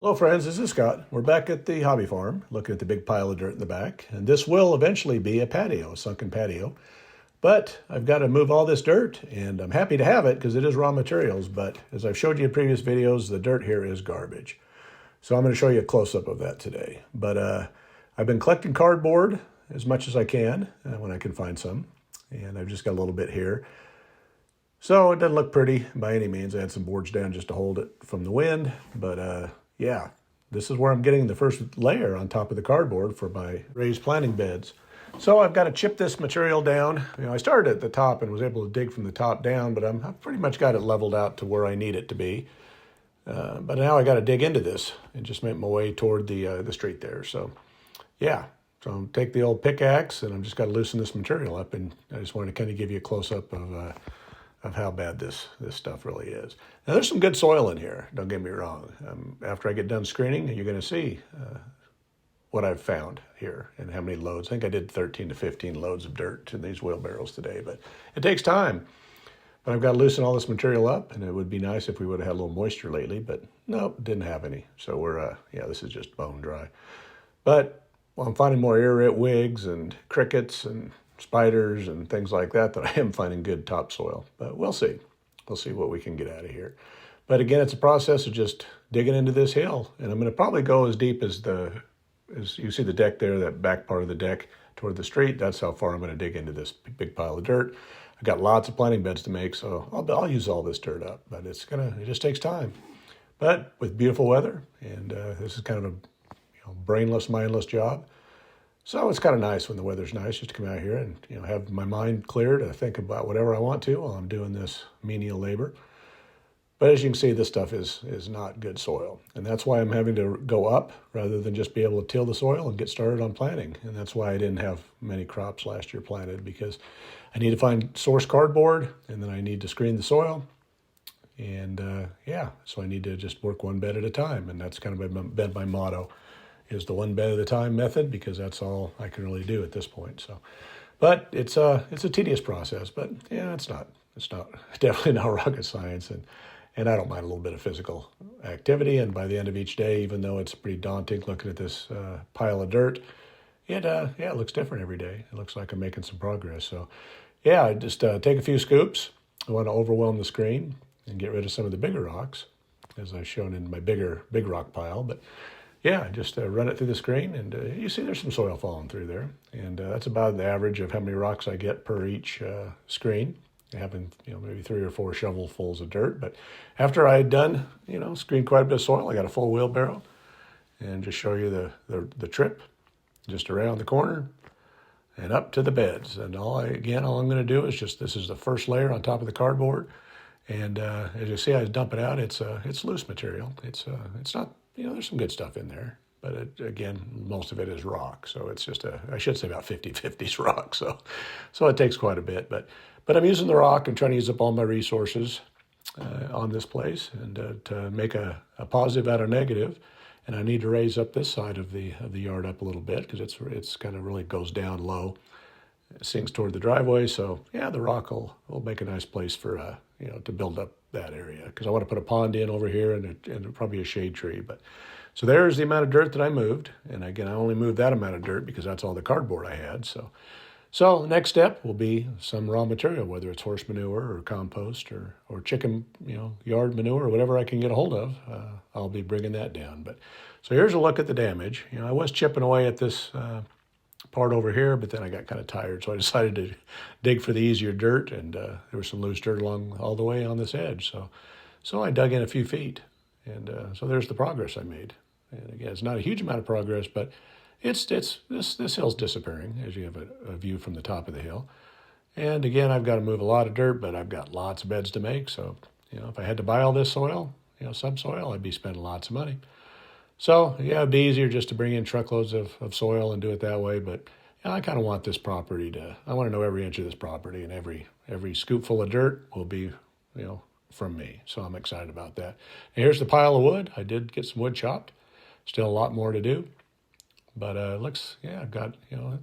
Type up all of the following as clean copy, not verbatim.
Hello friends, this is Scott. We're back at the hobby farm, looking at the big pile of dirt in the back. And this will eventually be a patio, a sunken patio. But I've got to move all this dirt, and I'm happy to have it because it is raw materials. But as I've showed you in previous videos, the dirt here is garbage. So I'm going to show you a close-up of that today. But I've been collecting cardboard as much as I can when I can find some. And I've just got a little bit here. So it doesn't look pretty by any means. I had some boards down just to hold it from the wind. But yeah, this is where I'm getting the first layer on top of the cardboard for my raised planting beds. So I've got to chip this material down. I started at the top and was able to dig from the top down, but I've pretty much got it leveled out to where I need it to be. But now I got to dig into this and just make my way toward the street there. So yeah, so I'll take the old pickaxe and I'm just got to loosen this material up, and I just wanted to kind of give you a close-up of how bad this stuff really is. Now, there's some good soil in here, don't get me wrong. After I get done screening, you're going to see what I've found here and how many loads. I think I did 13 to 15 loads of dirt in these wheelbarrows today, but it takes time. But I've got to loosen all this material up, and it would be nice if we would have had a little moisture lately, but nope, didn't have any. So yeah, this is just bone dry. But well, I'm finding more earwigs and crickets and spiders and things like that I am finding good topsoil. But we'll see. We'll see what we can get out of here. But again, it's a process of just digging into this hill. And I'm going to probably go as deep as you see the deck there, that back part of the deck toward the street. That's how far I'm going to dig into this big pile of dirt. I've got lots of planting beds to make, so I'll use all this dirt up. But it just takes time. But with beautiful weather, and this is kind of a brainless, mindless job. So it's kind of nice when the weather's nice just to come out here and have my mind clear to think about whatever I want to while I'm doing this menial labor. But as you can see, this stuff is not good soil. And that's why I'm having to go up rather than just be able to till the soil and get started on planting. And that's why I didn't have many crops last year planted, because I need to find source cardboard, and then I need to screen the soil. And yeah, so I need to just work one bed at a time. And that's kind of been my motto, is the one bed at a time method, because that's all I can really do at this point. So, but it's a tedious process, but yeah, it's definitely not rocket science. And I don't mind a little bit of physical activity. And by the end of each day, even though it's pretty daunting looking at this pile of dirt, it looks different every day. It looks like I'm making some progress. So yeah, I just take a few scoops. I want to overwhelm the screen and get rid of some of the bigger rocks, as I've shown in my big rock pile. But yeah, just run it through the screen, and you see there's some soil falling through there. And that's about the average of how many rocks I get per each screen, having maybe 3 or 4 shovelfuls of dirt. But after I had done, screened quite a bit of soil, I got a full wheelbarrow, and just show you the trip just around the corner and up to the beds. And all I'm going to do is this is the first layer on top of the cardboard. And as you see, I dump it out. It's loose material. It's not, there's some good stuff in there, but again, most of it is rock. So it's just I should say about 50/50 rock. So it takes quite a bit, but I'm using the rock and trying to use up all my resources on this place, and to make a positive out of negative. And I need to raise up this side of the yard up a little bit, because it's kind of really goes down low. It sinks toward the driveway. So yeah, the rock will make a nice place for, to build up that area, because I want to put a pond in over here and probably a shade tree. But so there's the amount of dirt that I moved. And again, I only moved that amount of dirt because that's all the cardboard I had. So the next step will be some raw material, whether it's horse manure or compost or chicken, yard manure or whatever I can get a hold of. I'll be bringing that down. But so here's a look at the damage. I was chipping away at this part over here, but then I got kind of tired, so I decided to dig for the easier dirt, and there was some loose dirt along all the way on this edge. So I dug in a few feet, and so there's the progress I made. And again, it's not a huge amount of progress, but this hill's disappearing as you have a view from the top of the hill. And again, I've got to move a lot of dirt, but I've got lots of beds to make. So if I had to buy all this soil, subsoil, I'd be spending lots of money. So yeah, it'd be easier just to bring in truckloads of soil and do it that way. But I kind of want this property I want to know every inch of this property, and every scoopful of dirt will be, from me. So I'm excited about that. And here's the pile of wood. I did get some wood chopped. Still a lot more to do. But I've got,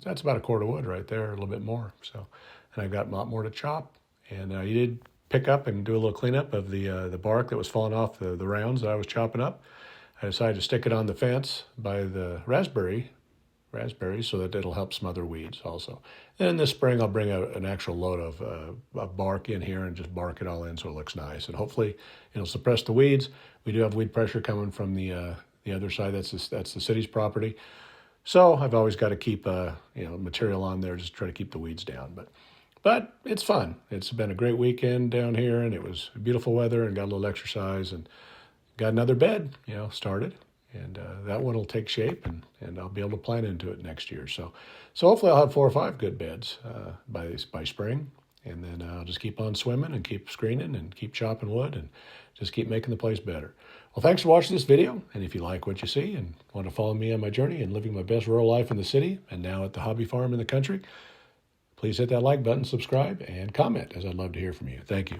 that's about a cord of wood right there, a little bit more. So, and I've got a lot more to chop. And you did pick up and do a little cleanup of the bark that was falling off the rounds that I was chopping up. I decided to stick it on the fence by the raspberries so that it'll help smother weeds also. Then this spring I'll bring an actual load of bark in here and just bark it all in so it looks nice. And hopefully it'll suppress the weeds. We do have weed pressure coming from the other side. That's the city's property. So I've always got to keep material on there just to try to keep the weeds down. But it's fun. It's been a great weekend down here, and it was beautiful weather, and got a little exercise, and got another bed started. And that one will take shape, and I'll be able to plant into it next year. So hopefully I'll have 4 or 5 good beds by spring, and then I'll just keep on swimming and keep screening and keep chopping wood and just keep making the place better. Well, thanks for watching this video, and if you like what you see and want to follow me on my journey and living my best rural life in the city and now at the hobby farm in the country, please hit that like button, subscribe, and comment, as I'd love to hear from you. Thank you.